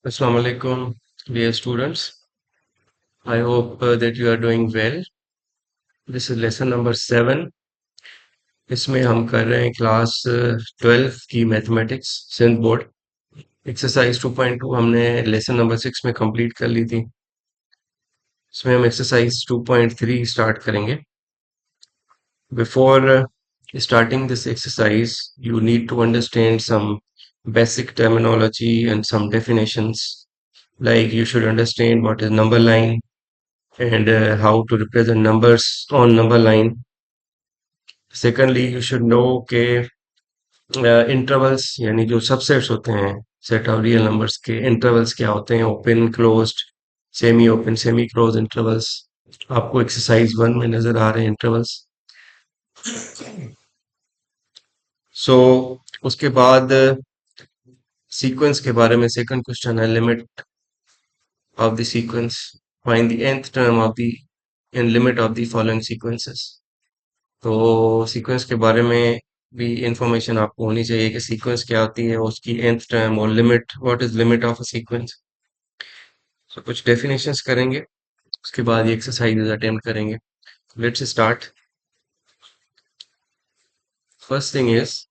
Assalamu alaikum, dear students. I hope that you are doing well. This is lesson number 7. इसमें हम कर रहे हैं क्लास 12 की मैथमेटिक्स सिंध बोर्ड एक्सरसाइज 2.2 हमने लेसन नंबर 6 में कंप्लीट कर ली थी। इसमें हम एक्सरसाइज 2.3 स्टार्ट करेंगे। Before starting this exercise, you need to understand some basic terminology and some definitions. Like you should understand what is number line and how to represent numbers on number line. Secondly, you should know के intervals यानी जो subsets होते हैं set of real numbers के intervals क्या होते हैं, open closed, semi open, semi close intervals. आपको एक्सरसाइज 1 में नजर आ रहे हैं इंटरवल्स। सो उसके बाद सीक्वेंस के बारे में सेकंड क्वेश्चन है, limit of the sequence, find the nth term of the in limit of the following sequences. तो सीक्वेंस के बारे में भी इंफॉर्मेशन आपको होनी चाहिए कि सीक्वेंस क्या होती है, उसकी nth टर्म और limit, what is limit of a sequence. तो कुछ डेफिनेशंस करेंगे, उसके बाद ये एक्सरसाइजेस अटेम्प्ट करेंगे। Let's start. First thing is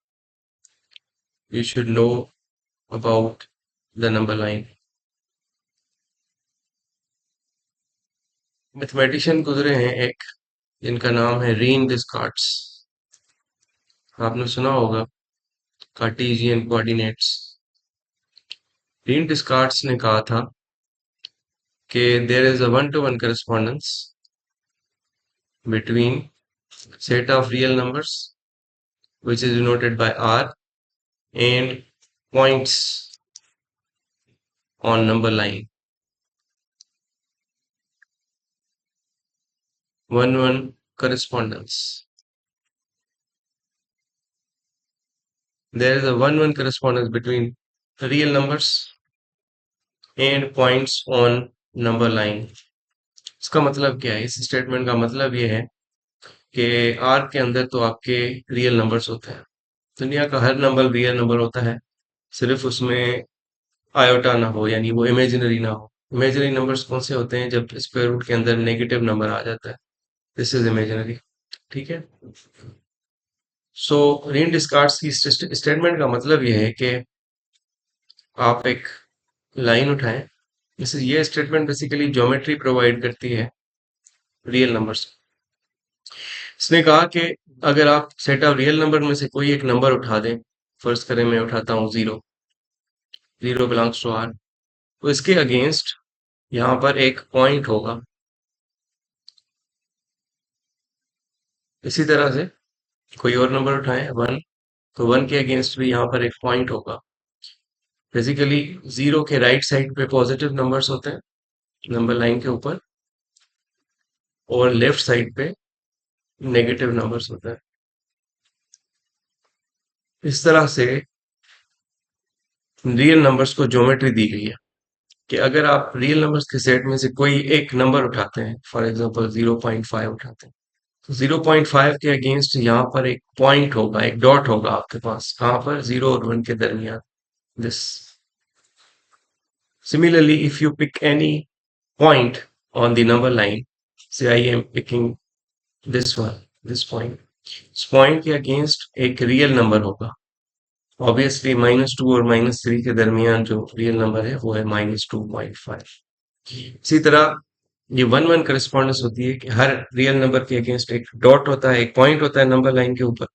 you should know about the number line. Mathematician गुजरे हैं एक, जिनका नाम है रीन डिस्कार्ट्स। आपने सुना होगा कार्टेशियन कोऑर्डिनेट्स। रीन डिस्कार्ट्स ने कहा था कि there is a one to one correspondence between set of real numbers which is denoted by r and points on number line, one correspondence. There is a one correspondence between real numbers and points on number line. इसका मतलब क्या है? इस statement का मतलब ये है कि आर के अंदर तो आपके रियल नंबर्स होते हैं। दुनिया का हर नंबर रियल नंबर होता है, सिर्फ उसमें आयोटा ना हो, यानी वो इमेजिनरी ना हो। इमेजिनरी नंबर्स कौन से होते हैं? जब स्क्वायर रूट के अंदर नेगेटिव नंबर आ जाता है, दिस इज इमेजिनरी। ठीक है। सो रीन डिस्कार्ड्स की स्टेटमेंट का मतलब ये है कि आप एक लाइन उठाएं। ये स्टेटमेंट बेसिकली ज्योमेट्री प्रोवाइड करती है रियल नंबर्स। इसने कहा कि अगर आप सेट ऑफ रियल नंबर में से कोई एक नंबर उठा दें, फर्ज करें मैं उठाता हूँ zero, zero belongs to R, तो इसके अगेंस्ट यहाँ पर एक पॉइंट होगा। इसी तरह से कोई और नंबर उठाएं वन, तो वन के अगेंस्ट भी यहाँ पर एक पॉइंट होगा। बेसिकली जीरो के राइट साइड पे पॉजिटिव नंबर्स होते हैं नंबर लाइन के ऊपर, और लेफ्ट साइड पे नेगेटिव नंबर्स होते हैं। इस तरह से रियल नंबर्स को ज्योमेट्री दी गई है कि अगर आप रियल नंबर्स के सेट में से कोई एक नंबर उठाते हैं, फॉर एग्जांपल 0.5 उठाते हैं, तो 0.5 के अगेंस्ट यहाँ पर एक पॉइंट होगा, एक डॉट होगा आपके पास, कहाँ पर? 0 और 1 के दरमियान, this. Similarly, if you pick any point on the number line, say I am picking this one, this point, इस point के अगेंस्ट एक रियल नंबर होगा। ऑब्वियसली -2 और -3 के दरमियान जो रियल नंबर है वो है -2.5। इसी तरह ये वन करस्पॉन्डेंस होती है कि हर रियल नंबर के अगेंस्ट एक डॉट होता है, एक पॉइंट होता है नंबर लाइन के ऊपर,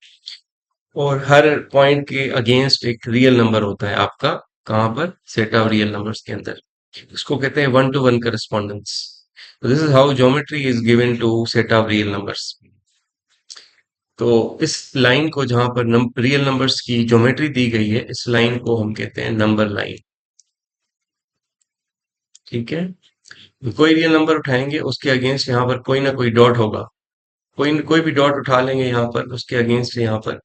और हर पॉइंट के अगेंस्ट एक रियल नंबर होता है आपका, कहाँ पर? सेट ऑफ रियल नंबर्स के अंदर। इसको कहते हैं one to one correspondence. This is how geometry is given to set of real numbers. तो इस लाइन को, जहां पर रियल नंबर्स की ज्योमेट्री दी गई है, इस लाइन को हम कहते हैं नंबर लाइन। ठीक है। कोई रियल नंबर उठाएंगे, उसके अगेंस्ट यहाँ पर कोई ना कोई डॉट होगा, कोई भी डॉट उठा लेंगे यहाँ पर, उसके अगेंस्ट यहाँ पर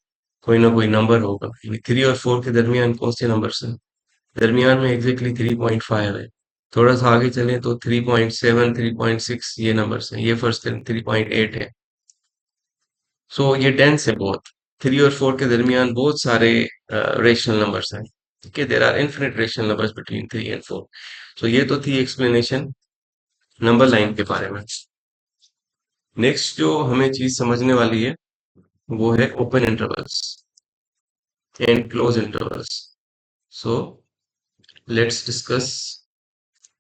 कोई ना कोई नंबर होगा। 3 और 4 के दरमियान कौन से नंबर है? दरमियान में एग्जैक्टली 3.5 है। थोड़ा सा आगे चलें तो 3.7, 3.6 ये नंबर्स हैं। ये फर्स्ट 3.8 है। सो ये डेंस है बहुत। 3 और 4 के दरमियान बहुत सारे रेशनल नंबर्स हैं। ठीक है, there are infinite rational numbers between 3 and 4। So ये तो थी एक्सप्लेनेशन नंबर लाइन के बारे में। नेक्स्ट जो हमें चीज समझने वाली है वो है open intervals and close intervals. So let's discuss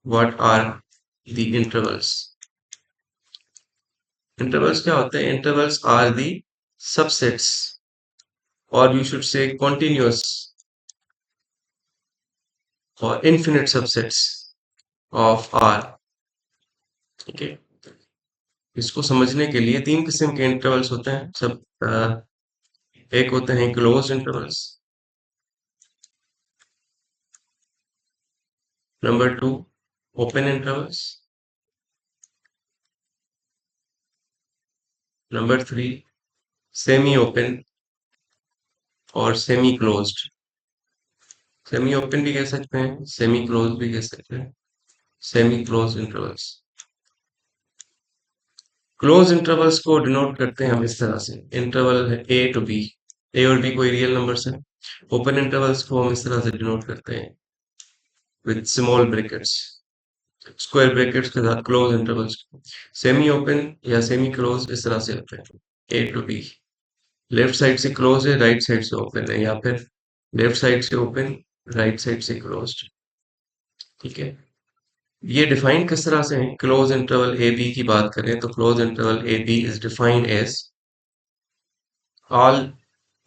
what are the intervals. Intervals क्या होते हैं? इंटरवल्स आर द सबसेट्स, और यू शुड से कॉन्टिन्यूअस और इनफिनिट सबसेट्स ऑफ आर। ठीक है, इसको समझने के लिए तीन किस्म के इंटरवल्स होते हैं सब। एक होते हैं close intervals, number two open intervals, number three semi open और सेमी क्लोज्ड। सेमी ओपन भी कह सकते हैं, सेमी क्लोज भी कह सकते हैं, semi close intervals. Close intervals को डिनोट करते हैं हम इस तरह से, इंटरवल है ए टू बी, ए और बी कोई रियल नंबर्स हैं। ओपन इंटरवल्स को हम इस तरह से डिनोट करते हैं with small brackets, square brackets के साथ क्लोज इंटरवल्स। सेमी ओपन या सेमी क्लोज इस तरह से होते हैं, ए टू बी, लेफ्ट साइड से क्लोज है, राइट साइड से ओपन है, या फिर लेफ्ट साइड से ओपन, राइट साइड से क्लोज्ड। ठीक है, ये डिफाइन किस तरह से है? क्लोज इंटरवल ए बी की बात करें तो close interval A B is defined as all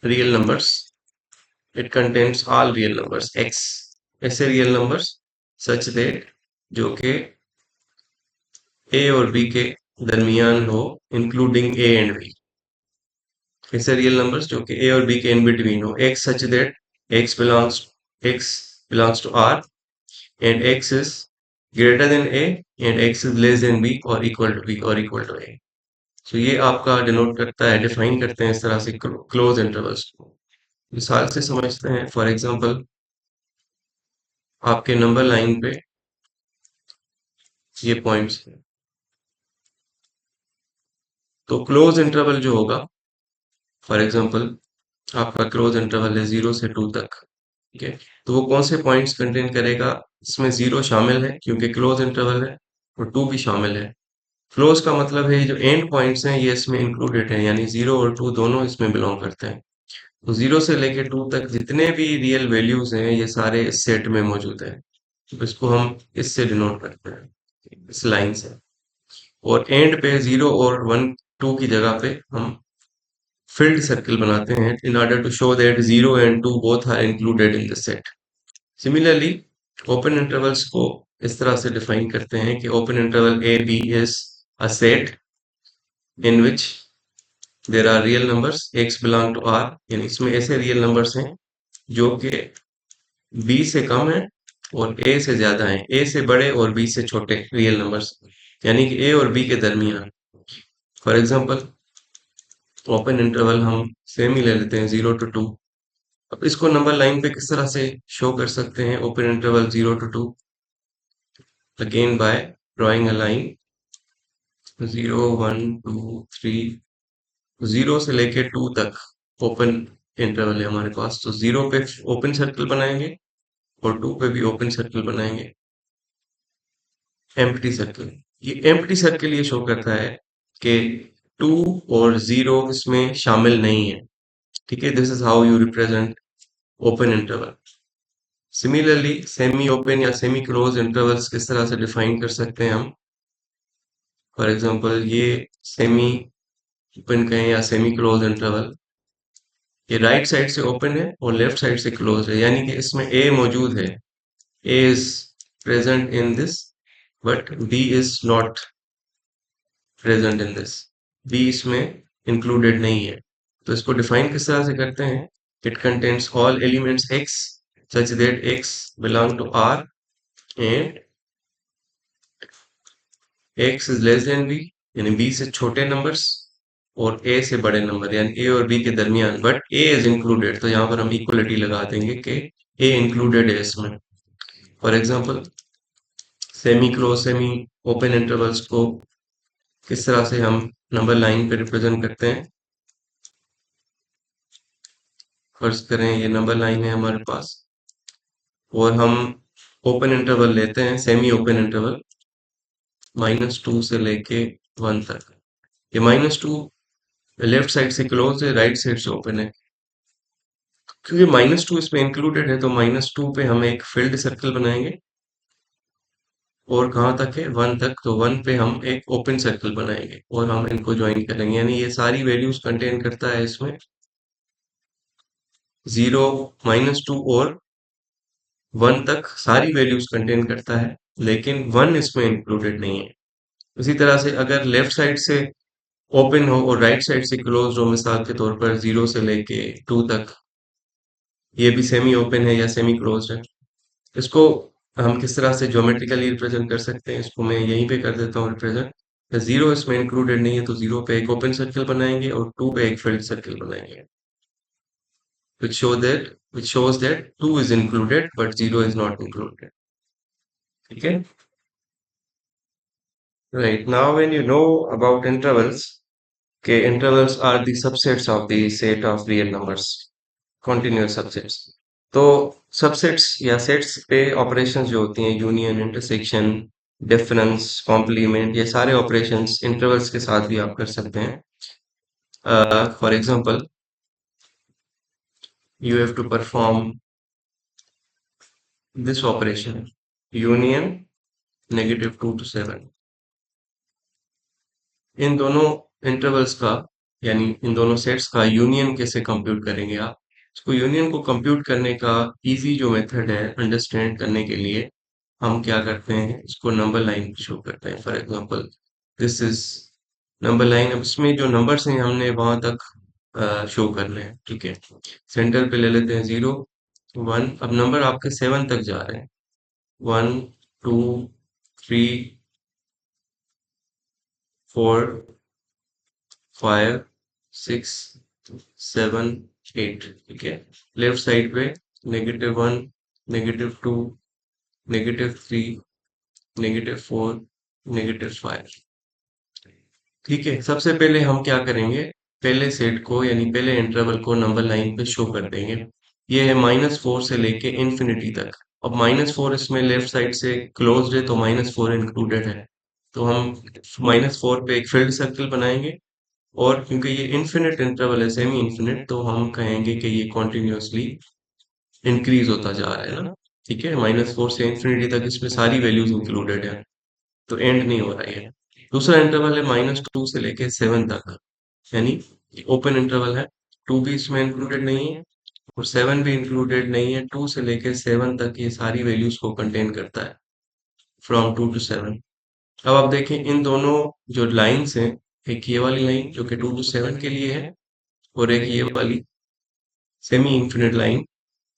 real numbers, it contains all real numbers x, ऐसे real numbers such that जो कि a और b के दरमियान हो, इंक्लूडिंग a एंड b। ऐसे रियल नंबर्स जो कि a और b के इन बिटवीन हो, x such that x belongs to r and x is greater than a and x is less than b or equal to b or equal to a। तो ये आपका denote करता है, define करते हैं इस तरह से क्लोज इंटरवल्स को। मिसाल से समझते हैं, फॉर एग्जांपल आपके नंबर लाइन पे ये पॉइंट्स हैं, तो क्लोज इंटरवल जो होगा, फॉर एग्जांपल आपका क्लोज इंटरवल है 0 से 2 तक। ठीक है, तो वो कौन से पॉइंट्स कंटेन करेगा? इसमें 0 शामिल है क्योंकि क्लोज इंटरवल है, और 2 भी शामिल है। क्लोज का मतलब है जो एंड पॉइंट्स हैं ये इसमें इंक्लूडेड हैं, यानी 0 और 2 दोनों इसमें बिलोंग करते हैं। तो 0 से लेके 2 तक जितने भी रियल वैल्यूज हैं ये सारे इस सेट में मौजूद हैं। तो इसको हम इससे डिनोट करते हैं, इस लाइन से। और एंड पे 0 और 1 2 की जगह पे हम filled circle बनाते हैं in order to show that 0 and 2 both are included in the set. Similarly, open intervals को इस तरह से define करते हैं कि open interval A B is a set in which there are real numbers x belong to R, यानी इसमें ऐसे real numbers हैं जो कि B से कम है और A से ज्यादा है, A से बड़े और B से छोटे real numbers, यानी कि A और B के दरमियान। फॉर एग्जाम्पल ओपन इंटरवल हम सेम ही ले लेते हैं 0 to 2। अब इसको नंबर लाइन पे किस तरह से शो कर सकते हैं? Open interval 0 to 2, again by drawing a line 0 1 2 3, 0 से लेके 2 तक ओपन इंटरवल है हमारे पास। तो 0 पे ओपन सर्कल बनाएंगे और 2 पे भी ओपन सर्कल बनाएंगे, एम्प्टी सर्कल। ये एम्प्टी सर्कल ये शो करता है कि 2 और 0 इसमें शामिल नहीं है। ठीक है, this is how you represent open interval. Similarly semi open या सेमी क्लोज इंटरवल्स किस तरह से डिफाइन कर सकते हैं हम? फॉर एग्जांपल ये सेमी ओपन कहें या सेमी क्लोज इंटरवल, ये राइट साइड से ओपन है और लेफ्ट साइड से क्लोज है, यानी कि इसमें ए मौजूद है, A is present in this but B is not present in this, B इसमें इंक्लूडेड नहीं है। तो इसको डिफाइन किस तरह से करते हैं? It contains all elements x such that x belong to R and x is less than B, यानी बी से छोटे नंबर्स और ए से बड़े नंबर, यानी ए और बी के दरमियान, बट ए इज इंक्लूडेड। तो यहाँ पर हम इक्वलिटी लगा देंगे कि ए इंक्लूडेड है इसमें। For example semi close semi open intervals को किस तरह से हम नंबर लाइन पे रिप्रेजेंट करते हैं? फर्ज करें ये नंबर लाइन है हमारे पास, और हम ओपन इंटरवल लेते हैं, सेमी ओपन इंटरवल -2 से लेके 1 तक। ये -2 लेफ्ट साइड से क्लोज है, राइट साइड से ओपन है। क्योंकि -2 इसमें इंक्लूडेड है तो -2 पे हम एक फील्ड सर्कल बनाएंगे। और कहाँ तक है? 1 तक। तो 1 पे हम एक ओपन सर्कल बनाएंगे और हम इनको ज्वाइन करेंगे, यानी ये सारी वैल्यूज कंटेन करता है इसमें। 0, -2 और 1 तक सारी वैल्यूज कंटेन करता है, लेकिन 1 इसमें इंक्लूडेड नहीं है। इसी तरह से अगर लेफ्ट साइड से ओपन हो और राइट साइड से क्लोज हो, मिसाल के तौर पर 0 से लेके 2 तक, ये भी सेमी ओपन है या सेमी क्लोज है। इसको हम किस तरह से ज्योमेट्रिकली रिप्रेजेंट कर सकते हैं, इसको मैं यहीं पे कर देता हूँ रिप्रेजेंट। 0 इसमें इंक्लूडेड नहीं है तो 0 पे एक ओपन सर्कल बनाएंगे और 2 पे एक फील्ड सर्कल बनाएंगे, which shows that 2 is included but 0 is not included. ठीक है? Right. Now when you know about intervals, okay, intervals are the subsets of the set of real numbers, continuous subsets. तो subsets या sets पे operations जो होती हैं, union, intersection, difference, complement, ये सारे ऑपरेशंस इंटरवल्स के साथ भी आप कर सकते हैं। For example, you have to perform this operation, union -2 to 7। इन दोनों इंटरवल्स का, यानी इन दोनों सेट्स का यूनियन कैसे कंप्यूट करेंगे आप? इसको यूनियन को कंप्यूट करने का इजी जो मेथड है अंडरस्टैंड करने के लिए, हम क्या करते हैं, इसको नंबर लाइन शो करते हैं। For example, this is number line. अब इसमें जो नंबर्स हैं हमने वहां तक शो करने हैं। ठीक है, सेंटर पे ले लेते हैं 0, 1। अब नंबर आपके 7 तक जा रहे हैं, 1, 2, 3, 4, 5, 6, 7, 8। ठीक है, लेफ्ट साइड पे -1, -2, -3, -4, -5। ठीक है, सबसे पहले हम क्या करेंगे, पहले सेट को यानी पहले इंटरवल को नंबर लाइन पे शो कर देंगे। ये है -4 से लेके इंफिनिटी तक। अब -4 इसमें लेफ्ट साइड से क्लोज्ड है तो -4 इंक्लूडेड है। तो हम -4 पे एक फील्ड सर्कल बनाएंगे, और क्योंकि ये इनफिनिट इंटरवल है, सेमी इनफिनिट, तो हम कहेंगे कि ये कॉन्टिन्यूसली इंक्रीज होता जा रहा है ना। ठीक है, -4 से इंफिनिटी तक इसमें सारी वैल्यूज इंक्लूडेड है, तो एंड नहीं हो रहा है। दूसरा इंटरवल है -2 से लेके 7 तक, यानी ओपन इंटरवल है। 2 भी इसमें इंक्लूडेड नहीं है और 7 भी इंक्लूडेड नहीं है। 2 से लेके 7 तक ये सारी वैल्यूज को कंटेन करता है, फ्रॉम 2 to 7। अब आप देखें इन दोनों जो लाइंस हैं, एक ये वाली लाइन जो कि 2 to 7 के लिए है, और एक ये वाली सेमी इंफिनिट लाइन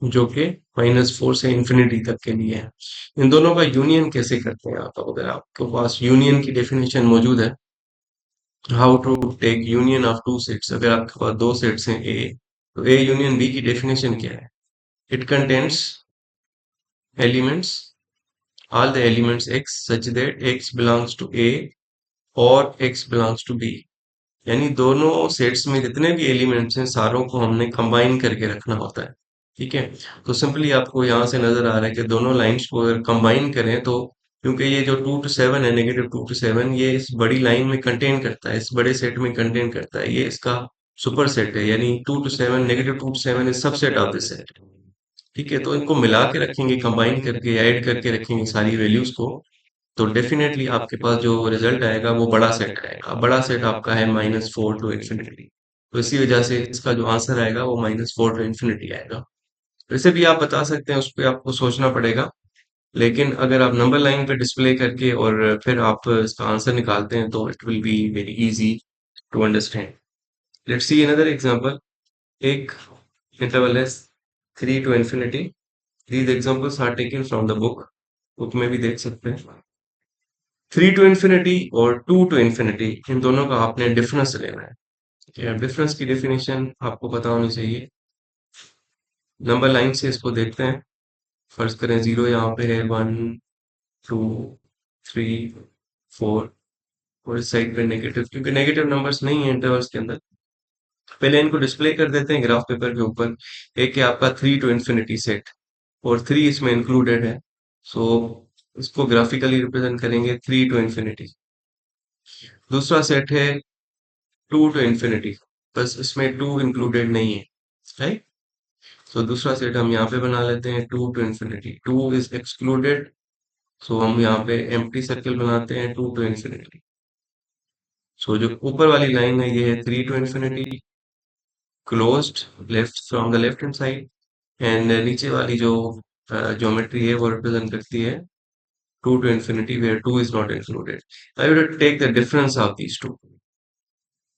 जो कि -4 से इंफिनिटी तक के लिए है। इन दोनों का यूनियन कैसे करते हैं आप? अगर आपके पास यूनियन की डेफिनेशन मौजूद है, how to take union of two sets. अगर आपके पास दो सेट्स हैं ए, तो ए यूनियन बी की डेफिनेशन क्या है? It contains elements, all the elements x such that x belongs to a और x belongs to b। यानी दोनों सेट्स में जितने भी एलिमेंट्स हैं सारों को हमने कंबाइन करके रखना होता है। ठीक है, तो सिंपली आपको यहाँ से नजर आ रहा है कि दोनों लाइंस को अगर कंबाइन करें तो, क्योंकि ये जो 2 to 7 है, -2 to 7, ये इस बड़ी लाइन में कंटेन करता है, इस बड़े सेट में कंटेन करता है, ये इसका सुपर सेट है, यानी 2 to 7, -2 to 7 is subset of this set. ठीक है, तो इनको मिला के रखेंगे, कंबाइन करके ऐड करके रखेंगे सारी वैल्यूज को, तो डेफिनेटली आपके पास जो रिजल्ट आएगा वो बड़ा सेट आएगा। बड़ा सेट आपका है -4 टू इंफिनिटी, तो इसी वजह से इसका जो आंसर आएगा वो -4 टू इंफिनिटी आएगा। वैसे भी आप बता सकते हैं, उस पर आपको सोचना पड़ेगा, लेकिन अगर आप नंबर लाइन पे डिस्प्ले करके और फिर आप इसका आंसर निकालते हैं तो it will be very easy to understand. Let's see another example. एक इंटरवल है 3 to infinity. These examples are taken from the book, book में भी देख सकते हैं। 3 टू इंफिनिटी और 2 टू इंफिनिटी, इन दोनों का आपने डिफरेंस लेना है। ठीक है, डिफरेंस की डेफिनेशन आपको पता होनी चाहिए। नंबर लाइन से इसको देखते हैं। फर्ज करें 0 यहाँ पे है, 1, 2, 3, 4, और इस साइड पे नेगेटिव, क्योंकि नेगेटिव नंबर्स नहीं है इंटरवल्स के अंदर। पहले इनको डिस्प्ले कर देते हैं ग्राफ पेपर के ऊपर। एक है आपका 3 टू इंफिनिटी सेट, और 3 इसमें इंक्लूडेड है। सो इसको ग्राफिकली रिप्रेजेंट करेंगे 3 टू इन्फिनिटी। दूसरा सेट है 2 टू इन्फिनिटी, बस इसमें 2 इंक्लूडेड नहीं है, राइट। सो दूसरा सेट हम यहाँ पे बना लेते हैं 2 टू इन्फिनिटी, 2 इज एक्सक्लूडेड। सो हम यहाँ पे एम्प्टी सर्कल बनाते हैं 2 टू इन्फिनिटी। सो जो ऊपर वाली लाइन है ये है 3 to infinity closed left from the left hand side, and नीचे वाली जो ज्योमेट्री है वो रिप्रेजेंट करती है 2 to infinity where 2 is not included. I would take the difference of these two.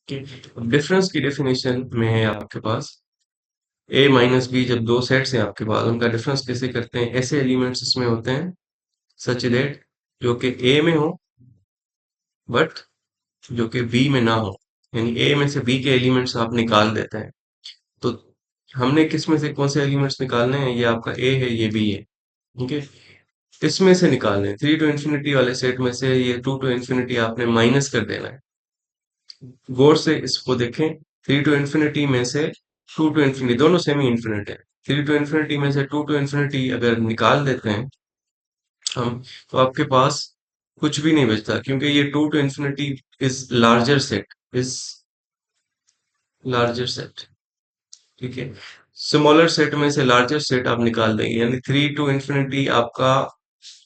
Okay. Difference की डेफिनेशन में है आपके पास a माइनस बी, जब दो सेट्स हैं आपके पास उनका डिफरेंस कैसे करते हैं, ऐसे एलिमेंट्स इसमें होते हैं सच दैट जो कि a में हो बट जो कि b में ना हो, यानी a में से b के एलिमेंट्स आप निकाल देते हैं। तो हमने किस में से कौन से एलिमेंट्स निकालने हैं, ये आपका a है ये b है, ठीक है। इसमें से निकालने हैं 3 टू इन्फिनिटी वाले सेट में से ये 2 टू इन्फिनिटी आपने माइनस कर देना है। गौर से इसको देखें, 3 टू इन्फिनिटी में से 2 टू इन्फिनिटी, दोनों सेमी इन्फिनिट है। 3 टू इन्फिनिटी में से 2 टू इन्फिनिटी अगर निकाल देते हैं हम, तो आपके पास कुछ भी नहीं बचता, क्योंकि ये 2 to infinity is larger set, is larger set, ठीक है। स्मॉलर सेट में से लार्जर सेट आप निकाल देंगे, यानी 3 टू इन्फिनिटी आपका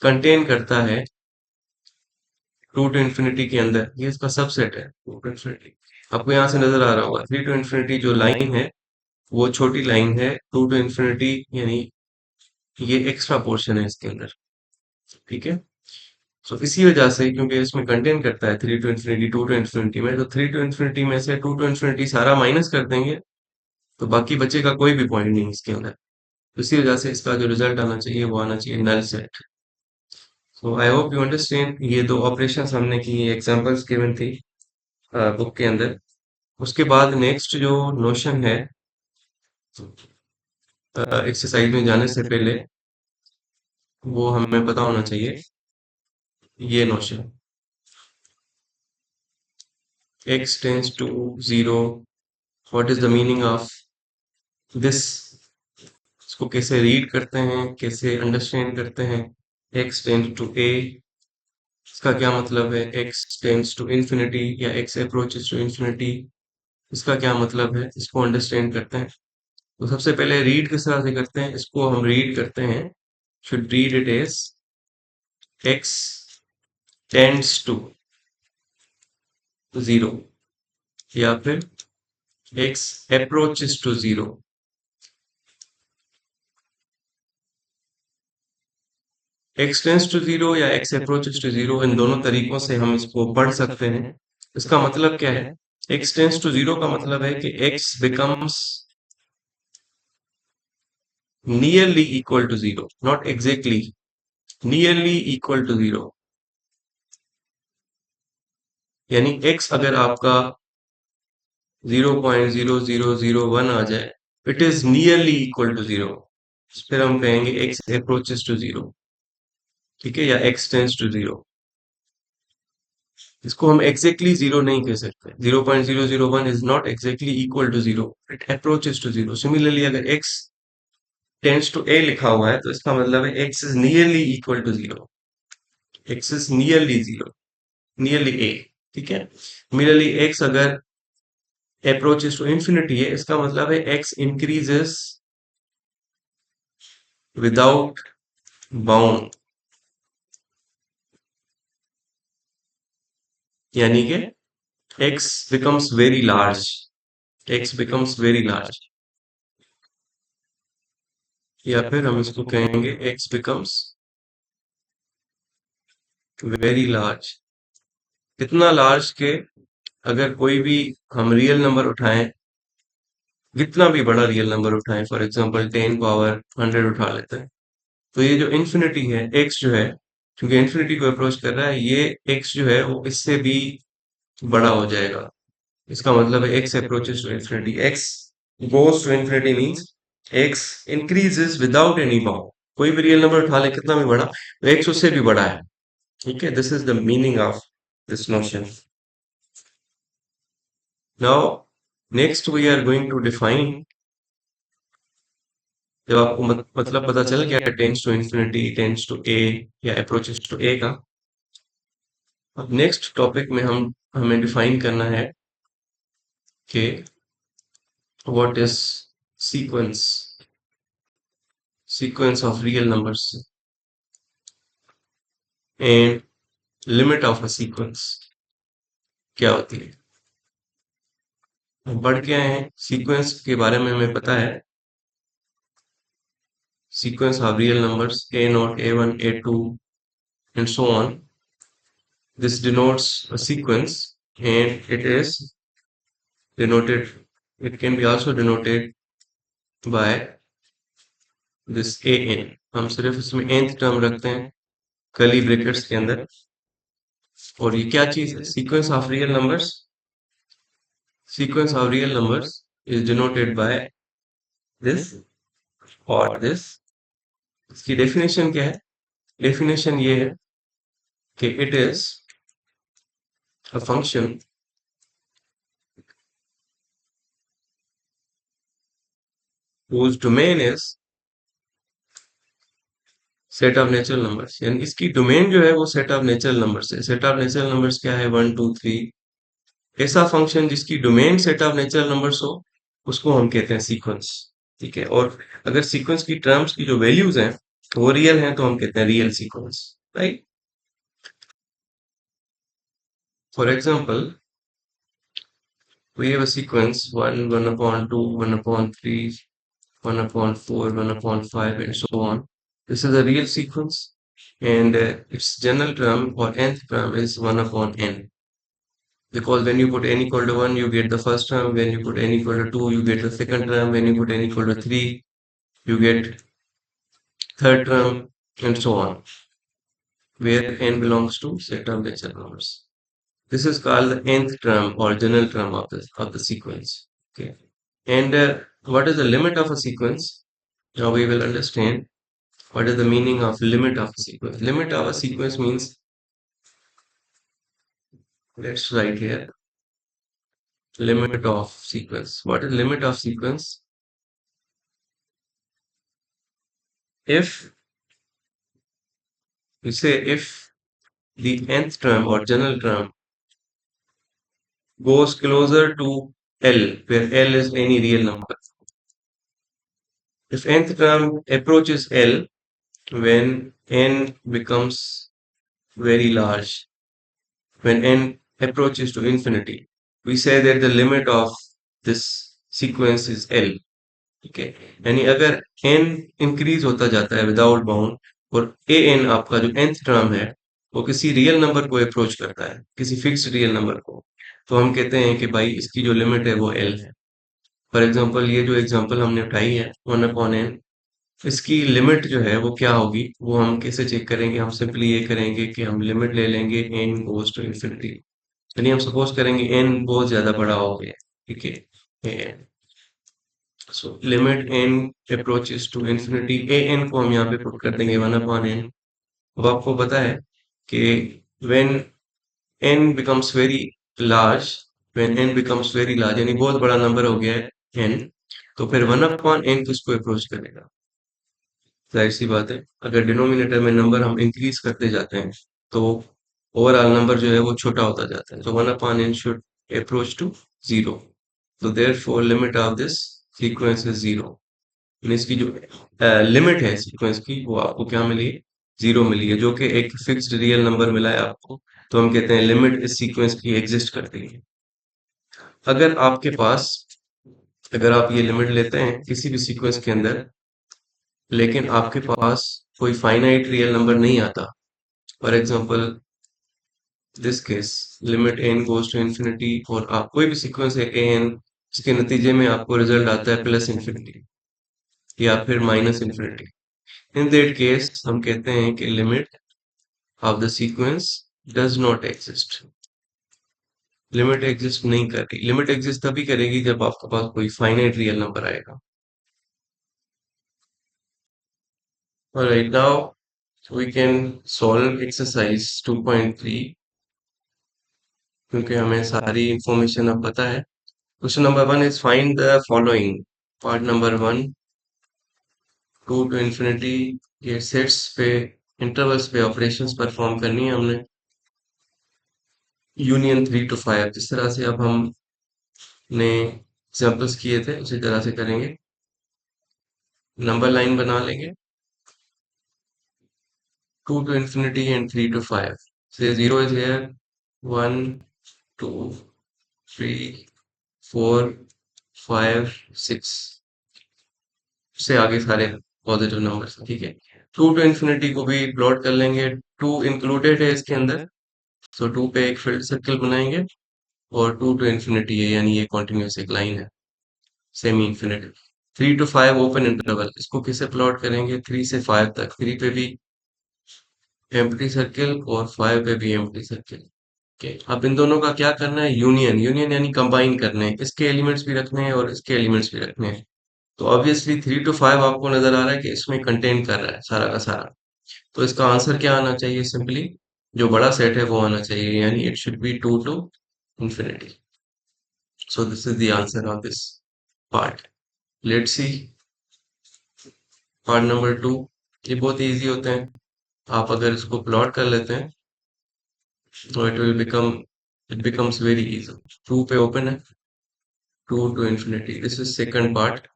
कंटेन करता है 2 टू इन्फिनिटी के अंदर, ये इसका सबसेट है 2 टू इन्फिनिटी। आपको यहाँ से नजर आ रहा होगा 3 टू इन्फिनिटी जो लाइन है वो छोटी लाइन है 2 टू इन्फिनिटी, यानी ये एक्स्ट्रा पोर्शन है इसके अंदर, ठीक है। सो इसी वजह से, क्योंकि इसमें कंटेन करता है 3 टू इन्फिनिटी 2 टू इन्फिनिटी में, तो 3 टू इन्फिनिटी में से 2 टू इन्फिनिटी सारा माइनस कर देंगे, तो बाकी बचेगा कोई भी पॉइंट नहीं इसके अंदर। तो इसी वजह से इसका जो रिजल्ट आना चाहिए वो आना चाहिए null set. So I hope you understand, ये दो ऑपरेशंस हमने की, एग्जांपल्स गिवन थी बुक के अंदर। उसके बाद नेक्स्ट जो नोशन है एक्सरसाइज में जाने से पहले, वो हमें पता होना चाहिए ये notion x tends to 0, what is the meaning of this, इसको कैसे रीड करते हैं, कैसे अंडरस्टैंड करते हैं। x टेंड्स टू a, इसका क्या मतलब है, x टेंड्स टू इन्फिनिटी या x अप्रोचेस टू इन्फिनिटी, इसका क्या मतलब है, इसको अंडरस्टैंड करते हैं। तो सबसे पहले रीड किस तरह से करते हैं, इसको हम रीड करते हैं, should read it as x tends to 0 या फिर x approaches to 0। x tends to 0 या x approaches to 0, इन दोनों तरीकों से हम इसको पढ़ सकते हैं। इसका मतलब क्या है, x टेंड्स टू 0 का मतलब है कि x becomes nearly equal to 0, not exactly, nearly equal to 0, यानी x अगर आपका 0.0001 आ जाए, it is nearly equal to 0, फिर हम कहेंगे x approaches to 0, ठीक है, या x टेंड्स टू 0। इसको हम एग्जैक्टली जीरो नहीं कह सकते, 0.001 is not exactly equal to 0, it approaches to 0। Similarly अगर x टेंड्स टू a लिखा हुआ है तो इसका मतलब है x is nearly equal to 0, x is nearly 0, nearly a, ठीक है। सिमिलरली x अगर अप्रोचेस टू इंफिनिटी है, इसका मतलब है x इंक्रीजेस विदाउट बाउंड, यानी कि x becomes very large, x becomes very large, या फिर हम इसको कहेंगे x becomes वेरी लार्ज। कितना लार्ज के, अगर कोई भी हम रियल नंबर उठाएं, कितना भी बड़ा रियल नंबर उठाएं, फॉर एग्जांपल 10 पावर 100 उठा लेते हैं, तो ये जो इन्फिनिटी है x जो है, क्योंकि इन्फिनिटी को अप्रोच कर रहा है, ये x जो है वो इससे भी बड़ा हो जाएगा। इसका मतलब है x approaches to infinity, x goes to infinity means x increases without any bound. कोई भी रियल नंबर उठा ले कितना भी बड़ा, तो x उससे भी बड़ा है, ठीक है। This is the meaning of this notion. Now, next we are going to define जब आपको मतलब पता चल गया tends to infinity, tends to A या अप्रोचेस टू ए का, अब नेक्स्ट टॉपिक में हम हमें डिफाइन करना है कि what is sequence sequence of real numbers and limit of a sequence क्या होती है। हम बढ़ के आए हैं, सीक्वेंस के बारे में हमें पता है, sequence of real numbers a0, a1, a2, and so on. This denotes a sequence, and it is denoted, it can be also denoted by this an. हम सिर्फ इसमें nth टर्म रखते हैं कर्ली ब्रैकेट्स के अंदर, और ये क्या चीज है, sequence of real numbers. Sequence of real numbers is denoted by this और दिस। इसकी डेफिनेशन क्या है? डेफिनेशन ये है कि it is a function whose domain is set of natural numbers, यानी इसकी डोमेन जो है वो सेट ऑफ नेचुरल नंबर्स है। सेट ऑफ नेचुरल नंबर्स क्या है? 1 2 3। ऐसा फंक्शन जिसकी domain set of natural numbers हो उसको हम कहते हैं सीक्वेंस। ठीक है, और अगर सीक्वेंस की टर्म्स की जो वैल्यूज हैं वो रियल हैं तो हम कहते हैं real sequence, right. For example, we have a sequence 1 1/2 1/3 1/4 1/5 and so on. This is a real sequence, and its general term or nth term is 1/n. Because when you put n equal to 1, you get the first term. When you put n equal to 2, you get the second term. When you put n equal to 3, you get third term, and so on, where n belongs to set of natural numbers. This is called the nth term or general term of the sequence. Okay. And what is the limit of a sequence? Now we will understand what is the meaning of limit of a sequence. Limit of a sequence means, let's write here, limit of sequence. What is limit of sequence? If we say if the nth term or general term goes closer to L, where L is any real number. If nth term approaches L when n becomes very large, when n approaches to infinity, we say that the limit of this sequence is L. ठीक है, यानी अगर n increase होता जाता है without bound और A N आपका जो nth टर्म है वो किसी रियल नंबर को अप्रोच करता है, किसी फिक्स्ड रियल नंबर को, तो हम कहते हैं कि भाई इसकी जो लिमिट है वो l है। फॉर एग्जांपल, ये जो एग्जांपल हमने उठाई है 1/n, इसकी लिमिट जो है वो क्या होगी, वो हम कैसे चेक करेंगे? हम सिंपली ये करेंगे कि हम लिमिट ले लेंगे n गोज टू इंफिनिटी। यानी हम सपोज करेंगे n बहुत ज्यादा बड़ा हो गया, ठीक है, so limit n approaches to infinity, A N को हम यहाँ पे पुट कर देंगे 1/n। अब आपको पता है कि when n becomes very large, when n becomes very large यानी बहुत बड़ा नंबर हो गया है n, तो फिर 1/n किसको अप्रोच करेगा? जाहिर सी बात है, अगर डिनोमिनेटर में नंबर हम इंक्रीज करते जाते हैं तो ओवरऑल नंबर जो है वो छोटा होता जाता है, तो 1/n should approach to zero. तो therefore limit of this sequence is zero. इसकी जो लिमिट है सीक्वेंस की वो आपको क्या मिली है? जीरो मिली है, जो कि एक फिक्स्ड रियल नंबर मिला है आपको, तो हम कहते हैं लिमिट इस सीक्वेंस की एग्जिस्ट करती है। अगर आपके पास, अगर आप ये लिमिट लेते हैं किसी भी सीक्वेंस के अंदर, लेकिन आपके पास कोई फाइनाइट रियल नंबर नहीं आता, for example this case limit n goes to infinity, और आप कोई भी सीक्वेंस है an, इसके नतीजे में आपको रिजल्ट आता है प्लस इंफिनिटी या फिर minus infinity, in that case हम कहते हैं कि limit of the sequence does not exist. Limit exist नहीं कर रही। लिमिट एग्जिस्ट तभी करेगी जब आपके पास कोई फाइनाइट रियल नंबर आएगा। Alright, now we can solve exercise 2.3, क्योंकि हमें सारी इंफॉर्मेशन अब पता है। Question number 1 is find the following. Part number 1, two to infinity, ये सेट्स पे, इंटरवल्स पे ऑपरेशंस परफॉर्म करनी है हमने। यूनियन 3 to 5, जिस तरह से अब हमने एग्जाम्पल्स किए थे उसी तरह से करेंगे। नंबर लाइन बना लेंगे, 2 to infinity and 3 to 5. Say 0 is here, 1, 2, 3, 4, 5, 6 से आगे सारे पॉजिटिव नंबर्स, ठीक है। 2 to infinity को भी प्लॉट कर लेंगे, 2 इंक्लूडेड है इसके अंदर, सो 2 पे एक फील्ड सर्कल बनाएंगे, और 2 to infinity है, यानी ये कॉन्टिन्यूस एक लाइन है, semi infinity. 3 to 5 open interval, इसको किसे प्लॉट करेंगे, 3 से 5 तक, 3 पे भी एम्प्टी सर्किल और 5 पे भी एम्प्टी सर्किल। ओके, अब इन दोनों का क्या करना है, यूनियन, यूनियन यानी कंबाइन करने हैं, इसके एलिमेंट्स भी रखने हैं और इसके एलिमेंट्स भी रखने हैं। तो ऑब्वियसली 3 to 5 आपको नजर आ रहा है कि इसमें कंटेन कर रहा है सारा का सारा, तो इसका आंसर क्या आना चाहिए, सिंपली जो बड़ा सेट है वो आना चाहिए, यानी it should be 2 to infinity। So this is the answer of this part. Let's see part number 2। ये बहुत इजी होते हैं, आप अगर इसको प्लॉट कर लेते हैं तो इट बिकम्स वेरी इजी। 2 पे ओपन है, 2 to infinity, this is second part.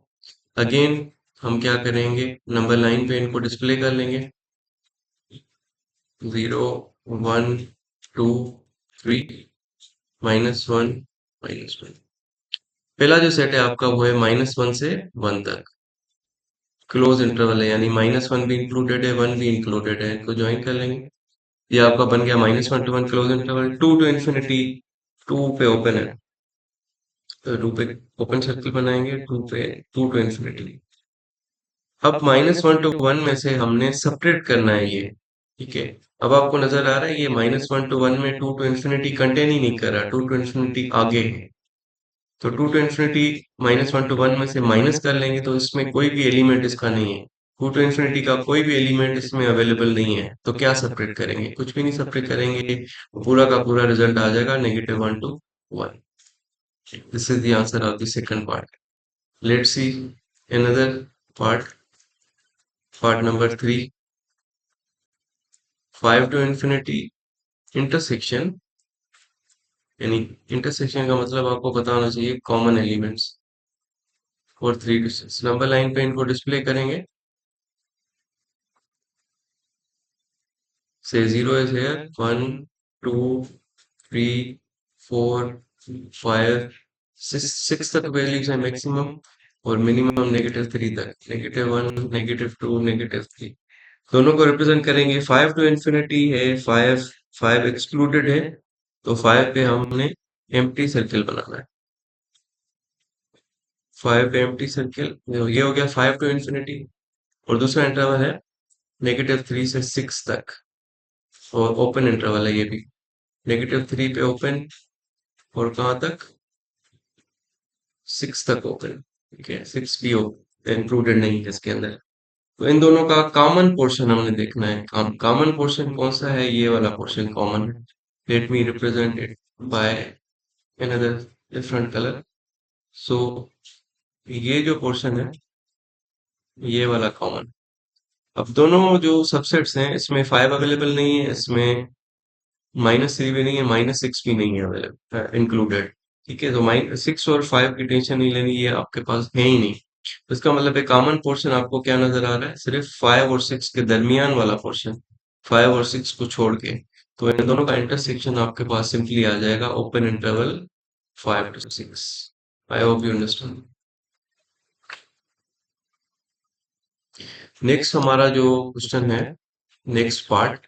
Again हम क्या करेंगे, नंबर लाइन पे इनको डिस्प्ले कर लेंगे, 0, 1, 2, 3, -1, -1। पहला जो सेट है आपका वो है -1 से 1 तक, क्लोज इंटरवल है, यानी -1 भी इंक्लूडेड है, 1 भी इंक्लूडेड है, इनको ज्वाइन कर लेंगे। ये आपका बन गया -1 to 1 close interval. 2 to infinity, 2 पे ओपन है, तो 2 पे ओपन सर्किल बनाएंगे, 2 to infinity। अब -1 to 1 में से हमने सेपरेट करना है ये, ठीक है। अब आपको नजर आ रहा है ये -1 to 1 में 2 to infinity कंटेन ही नहीं कर रहा, 2 to infinity आगे है, तो 2 to infinity -1 to 1 में से माइनस कर लेंगे तो इसमें कोई भी एलिमेंट इसका नहीं है, 2 to infinity का कोई भी एलिमेंट इसमें अवेलेबल नहीं है, तो क्या सेपरेट करेंगे, कुछ भी नहीं सेपरेट करेंगे, पूरा का पूरा रिजल्ट आ जाएगा -1 to 1। This is the answer of the second part. Let's C another part, part number 3, 5 to infinity intersection, यानी इंटरसेक्शन का मतलब आपको पता होना चाहिए कॉमन एलिमेंट्स, और 3 to 6 नंबर लाइन पे इनको डिस्प्ले करेंगे। से 0 इज हेयर, 1, 2, 3, 4, 5, 6 तक वैल्यूज है मैक्सिमम, और मिनिमम -3 तक, -1, -2, -3, दोनों को रिप्रेजेंट करेंगे। 5 to infinity है, 5 एक्सक्लूडेड है, तो 5 पे हमने एम्प्टी सर्किल बनाना है, 5 पे एम्प्टी सर्किल, ये हो गया 5 to infinity। और दूसरा इंटरवल है -3 से 6 तक, और ओपन इंटरवल है ये भी, -3 पे ओपन, और कहाँ तक, 6 तक ओपन, ठीक है, 6 भी इंक्लूडेड नहीं है इसके अंदर। तो इन दोनों का कॉमन पोर्शन हमने देखना है, कॉमन पोर्शन कौन सा है, ये वाला पोर्शन कॉमन है। Let me represent it by another different color। सो ये जो पोर्शन है, ये वाला कॉमन। अब दोनों जो सबसेट्स हैं इसमें 5 अवेलेबल नहीं है, इसमें -3 भी नहीं है, -6 भी नहीं है अवेलेबल इंक्लूडेड, ठीक है। तो -6 और 5 की टेंशन नहीं लेनी, ये आपके पास है ही नहीं। तो इसका मतलब है कॉमन पोर्शन आपको क्या नजर आ रहा है, सिर्फ 5 और 6 के दरमियान वाला पोर्शन, 5 और 6 को छोड़ के। तो इन दोनों का इंटरसेक्शन आपके पास सिंपली आ जाएगा open interval 5 to 6। I hope you understand. Next हमारा जो क्वेश्चन है, नेक्स्ट पार्ट,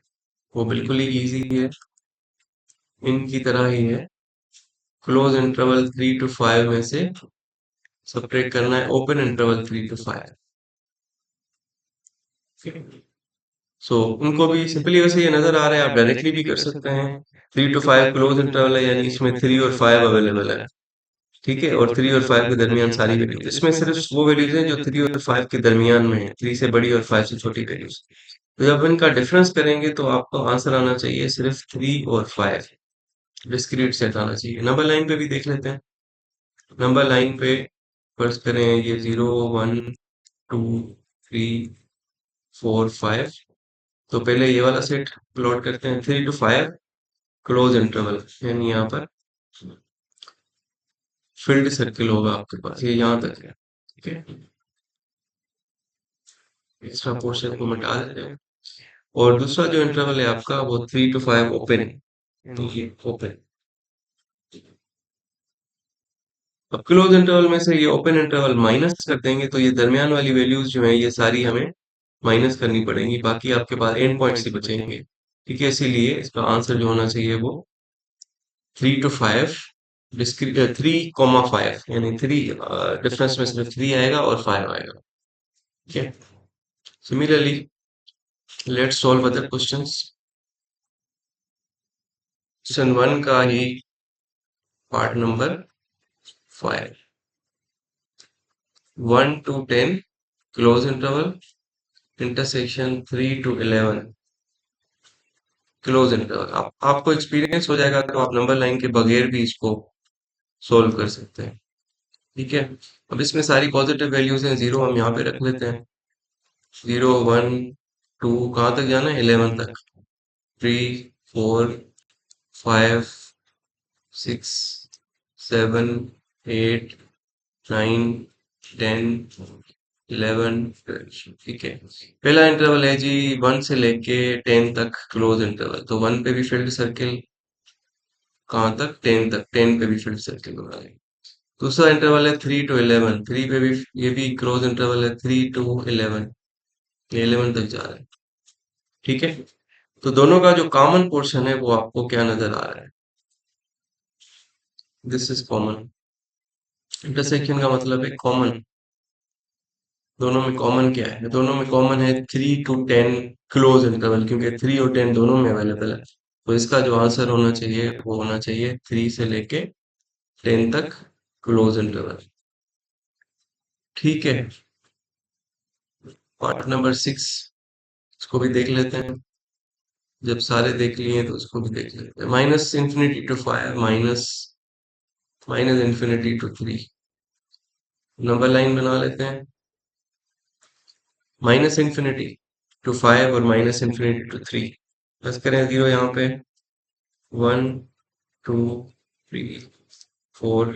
वो बिल्कुल ही इजी है, इनकी तरह ही है। क्लोज इंटरवल 3 to 5 में से सेपरेट करना है ओपन इंटरवल 3 to 5। सो उनको भी सिंपली वैसे ये नजर आ रहा है, आप डायरेक्टली भी कर सकते हैं। 3 to 5 क्लोज इंटरवल है, यानी इसमें 3 और 5 अवेलेबल है, ठीक है, और 3 और 5 के दरमियान सारी वैल्यूज, इसमें सिर्फ वो वैल्यूज हैं जो 3 और 5 के दरमियान में है, 3 से बड़ी और 5 से छोटी वैल्यूज। तो जब इनका डिफरेंस करेंगे तो आपको आंसर आना चाहिए सिर्फ 3 और 5, डिस्क्रीट सेट आना चाहिए। नंबर लाइन पे भी देख लेते हैं, नंबर लाइन पे फर्स्ट करें ये 0, 1, 2, 3 4 5। तो पहले ये वाला सेट प्लॉट करते हैं, 3 to 5 क्लोज इंटरवल, यानी यहाँ पर फील्ड सर्किल होगा आपके पास, ये यहाँ तक है। ठीक है, एक्स्ट्रा पोर्शन को मिटा देते हैं। और दूसरा जो इंटरवल है आपका वो 3 to 5 ओपन है, यानी ये ओपन। अब क्लोज इंटरवल में से ये ओपन इंटरवल माइनस कर देंगे, तो ये दरमियान वाली वैल्यूज जो है ये सारी हमें माइनस करनी पड़ेंगी, बाकी आपके पास एंड पॉइंट्स ही बचेंगे। ठीक है, इसीलिए इसका आंसर जो होना चाहिए वो 3 to 5 डिस्क्रीट 3,5, यानी 3 डिफरेंस में सिर्फ 3 आएगा और 5 आएगा। ठीक है, similarly let's solve other questions. Question 1 का ही part number 5, 1 to 10 close interval, intersection 3 to 11 close interval. आपको एक्सपीरियंस हो जाएगा तो आप नंबर लाइन के बगैर भी इसको सोल्व कर सकते हैं। ठीक है, अब इसमें सारी पॉजिटिव वैल्यूज हैं, जीरो हम यहाँ पे रख लेते हैं। 0 1 2 कहाँ तक जाना है, 11 तक। 3 4 5 6 7 8 9 10 11 12। ठीक है, पहला इंटरवल है जी 1 से लेके 10 तक क्लोज इंटरवल, तो 1 पे भी फील्ड सर्किल, कहाँ तक, 10 तक, 10 पे भी फील्ड सर्किल बना लेंगे। दूसरा इंटरवल है 3 to 11, 3 पे भी, ये भी क्लोज इंटरवल है, 3 to 11, ये 11 तक जा रहा है। ठीक है, तो दोनों का जो कॉमन पोर्शन है वो आपको क्या नजर आ रहा है, दिस इज कॉमन। इंटरसेक्शन का मतलब है कॉमन, दोनों में कॉमन क्या है, दोनों में कॉमन है 3 to 10 क्लोज इंटरवल, क्योंकि 3 और 10 दोनों में अवेलेबल है। तो इसका जो आंसर होना चाहिए वो होना चाहिए 3 से लेके 10 तक क्लोज इंटरवल। ठीक है, पार्ट नंबर 6 इसको भी देख लेते हैं। जब सारे देख लिए तो उसको भी देख लेते हैं। Minus infinity to 5 minus minus infinity to 3, number line बना लेते हैं। माइनस इंफिनिटी टू 5 और माइनस इंफिनिटी टू 3, प्लस करें जीरो यहाँ पे, 1 2 3 4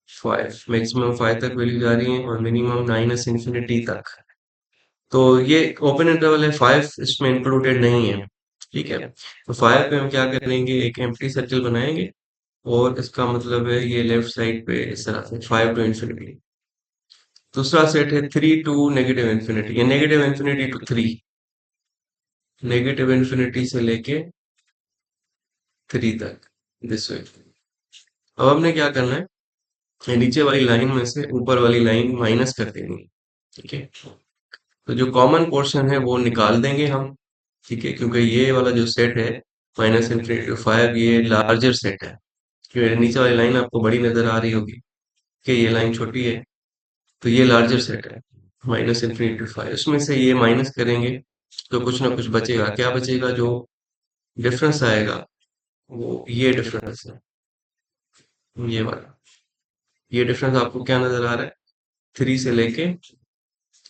5, मैक्सिमम 5 तक वैल्यू जा रही है और मिनिमम माइनस इंफिनिटी तक। तो ये ओपन इंटरवल है, 5 इसमें इंक्लूडेड नहीं है। ठीक है, तो 5 पे हम क्या करेंगे, एक एम्प्टी सर्किल बनाएंगे और इसका मतलब है ये लेफ्ट साइड पे इस तरह से 5 टू इंफिनिटी। दूसरा सेट है 3 टू नेगेटिव इंफिनिटी, या negative infinity to 3, negative infinity से लेके 3 तक, दिस वे। अब हमने क्या करना है, ये नीचे वाली लाइन में से ऊपर वाली लाइन माइनस कर देनी है। ठीक है, तो जो कॉमन पोर्शन है वो निकाल देंगे हम। ठीक है, क्योंकि ये वाला जो सेट है माइनस इंफिनिटी टू 5, ये लार्जर सेट है, क्योंकि नीचे वाली लाइन आपको बड़ी नजर आ रही होगी कि ये लाइन छोटी है, तो ये लार्जर सेट है माइनस इंफिनिटी टू 5, उसमें से ये माइनस करेंगे तो कुछ ना कुछ बचेगा। क्या बचेगा, जो डिफरेंस आएगा वो ये डिफरेंस है, ये वाला, ये डिफरेंस आपको क्या नजर आ रहा है, 3 से लेके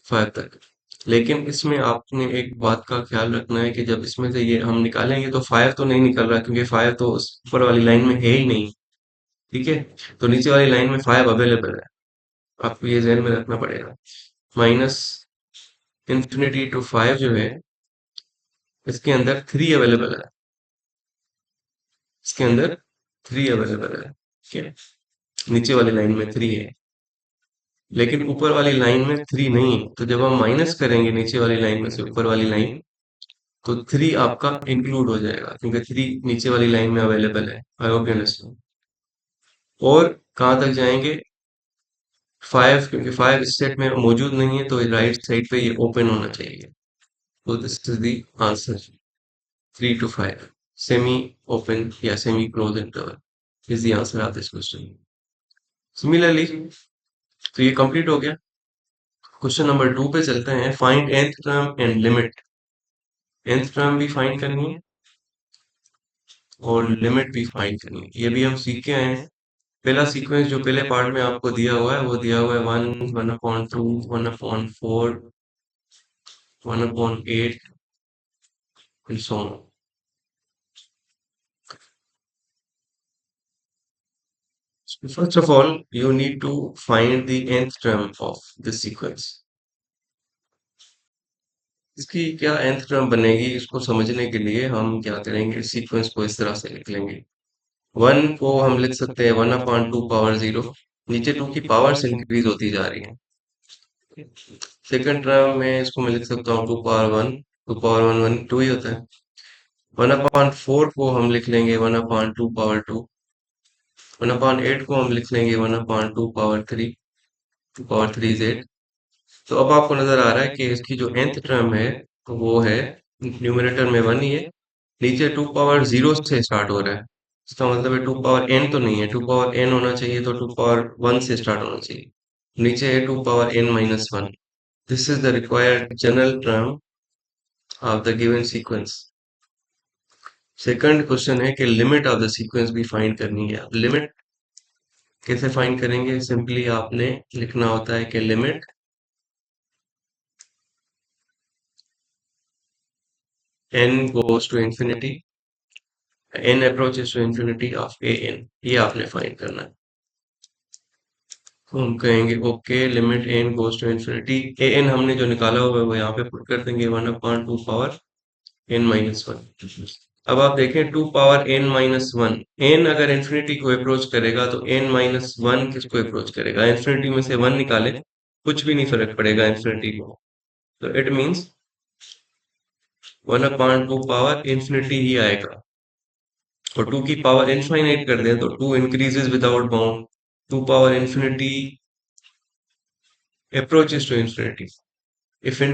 5 तक। लेकिन इसमें आपने एक बात का ख्याल रखना है कि जब इसमें से ये हम निकालेंगे तो 5 तो नहीं निकल रहा, क्योंकि 5 तो उस ऊपर वाली लाइन में है ही नहीं। ठीक है, तो नीचे वाली लाइन में 5 अवेलेबल है, आपको ये ध्यान में रखना पड़ेगा। माइनस इंफिनिटी टू 5 जो है इसके अंदर 3 अवेलेबल है, इसके अंदर 3 अवेलेबल है। ठीक है, नीचे वाली लाइन में 3 है लेकिन ऊपर वाली लाइन में 3 नहीं है, तो जब हम माइनस करेंगे नीचे वाली लाइन में से ऊपर वाली लाइन, तो 3 आपका इंक्लूड हो जाएगा, क्योंकि 3 नीचे वाली लाइन में अवेलेबल है। आई होप यू अंडरस्टैंड। और कहाँ तक जाएंगे, 5, क्योंकि 5 इस सेट में मौजूद नहीं है तो राइट साइड पे ये ओपन होना चाहिए। तो this is the answer, 3 to 5 semi open या semi close interval is the answer of this question. Similarly, तो ये कंप्लीट हो गया। क्वेश्चन नंबर 2 पे चलते हैं। Find nth term and limit, nth term भी फाइंड करनी है और लिमिट भी फाइंड करनी है, ये भी हम सीख के आए हैं। पहला सीक्वेंस जो पहले पार्ट में आपको दिया हुआ है वो दिया हुआ है 1 1/2 1/4 1/8 and so on. So first of all, you need to find the nth term of this sequence. इसकी क्या nth टर्म बनेगी, इसको समझने के लिए हम क्या करेंगे, सीक्वेंस को इस तरह से लिख लेंगे। 1 को हम लिख सकते हैं 1/2 पावर 0। नीचे 2 की पावर्स इंक्रीज होती जा रही हैं। सेकंड टर्म में इसको मैं लिख सकता हूँ 2 पावर 1। 2 पावर 1 2 ही होता है। 1/4 को हम लिख लेंगे 1/2 पावर 2। 1/8 को हम लिख लेंगे 1/2 पावर 3। 2 power 3 is 8। तो अब आपको नजर आ रहा है कि इसकी जो nth टर्म है तो वो है, न्यूमरेटर में 1 ही है, नीचे 2 पावर 0 से स्टार्ट हो रहा है। इसका मतलब है 2 पावर n तो नहीं है, 2 पावर n होना चाहिए तो 2 पावर 1 से स्टार्ट होना चाहिए। नीचे है 2 power n - 1। This is the required general term of the given sequence. Second question है कि लिमिट ऑफ द सीक्वेंस भी फाइंड करनी है। अब लिमिट कैसे फाइंड करेंगे, सिंपली आपने लिखना होता है कि limit n goes to infinity, n approaches to infinity of an, ये आपने फाइंड करना है। तो हम कहेंगे okay, limit n goes to infinity, an हमने जो निकाला हुआ है वो यहाँ पे पुट कर देंगे 1/2 पावर n - 1। अब आप देखें 2 पावर n - 1, n अगर इंफिनिटी को अप्रोच करेगा तो n - 1 किसको अप्रोच करेगा, इंफिनिटी में से 1 निकाले, कुछ भी नहीं फर्क पड़ेगा इंफिनिटी को। तो इट मीन्स 1/2 पावर इंफिनिटी ही आएगा। और 2 की पावर इनफाइनाइट कर दें तो 2 increases without bound. 2 power infinity approaches to infinity. If in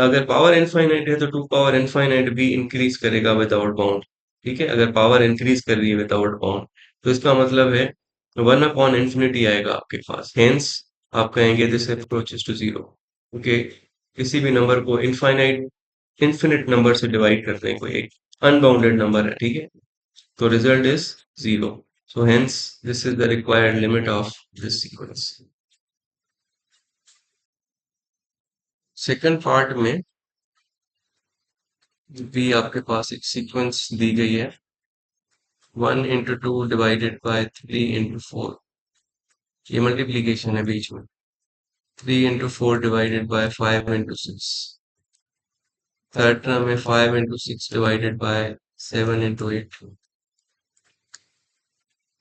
अगर पावर इनफाइनाइट है तो 2 पावर इनफाइनाइट भी इंक्रीज करेगा विदाउट बाउंड। ठीक है, अगर पावर इंक्रीज कर रही है विदाउट बाउंड तो इसका मतलब है 1/infinity आएगा आपके पास। हेंस आप कहेंगे this approaches to zero. Okay, किसी भी नंबर को इनफाइनाइट इन्फिनिट नंबर से डिवाइड करते हैं, कोई एक अनबाउंडेड नंबर है, ठीक है, so result is 0. So hence this is the required limit of this sequence. Second part में भी आपके पास एक सीक्वेंस दी गई है, 1/2 डिवाइडेड बाय 3/4। ये मल्टीप्लीकेशन है बीच में। 3/4 डिवाइडेड बाय 5/6। थर्ड टर्म में 5/6 डिवाइडेड बाय 7/8।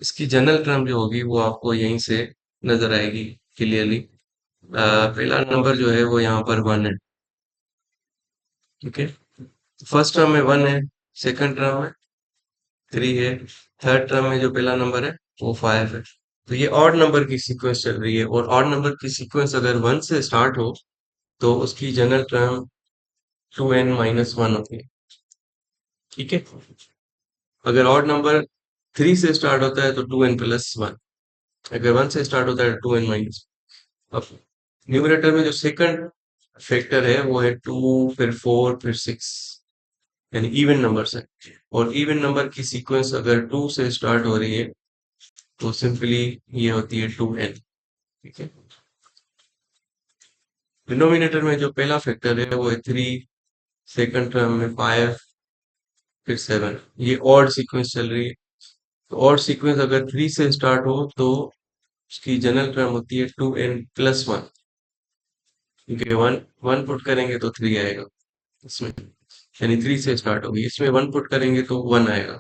इसकी जनरल टर्म जो होगी वो आपको यहीं से नजर आएगी क्लियरली। पहला नंबर जो है वो यहाँ पर 1 है, ठीक है। फर्स्ट टर्म में 1 है, सेकंड टर्म में 3 है, थर्ड टर्म में जो पहला नंबर है वो 5 है। तो ये ऑड नंबर की सीक्वेंस चल रही है, और ऑड नंबर की सीक्वेंस अगर 1 से स्टार्ट हो तो उसकी जनरल टर्म 2n - 1 होती है, ठीक है। अगर ऑड नंबर 3 से स्टार्ट होता है तो 2n+1। अगर 1 से स्टार्ट होता है तो 2n-। अब न्यूमरेटर में जो सेकंड फैक्टर है वो है 2, फिर 4, फिर 6, यानी इवन नंबर्स है। और इवन नंबर की सीक्वेंस अगर 2 से स्टार्ट हो रही है तो सिंपली ये होती है 2n, ठीक है। डिनोमिनेटर में जो पहला फैक्टर है वो है 3, सेकंड टर्म में 5, फिर 7। ये ऑड सीक्वेंस चल रही है। तो ऑड सीक्वेंस अगर 3 से स्टार्ट हो तो उसकी जनरल टर्म होती है 2n+1, क्योंकि 1 1 पुट करेंगे तो 3 आएगा इसमें, यानी 3 से स्टार्ट होगी। इसमें 1 पुट करेंगे तो 1 आएगा,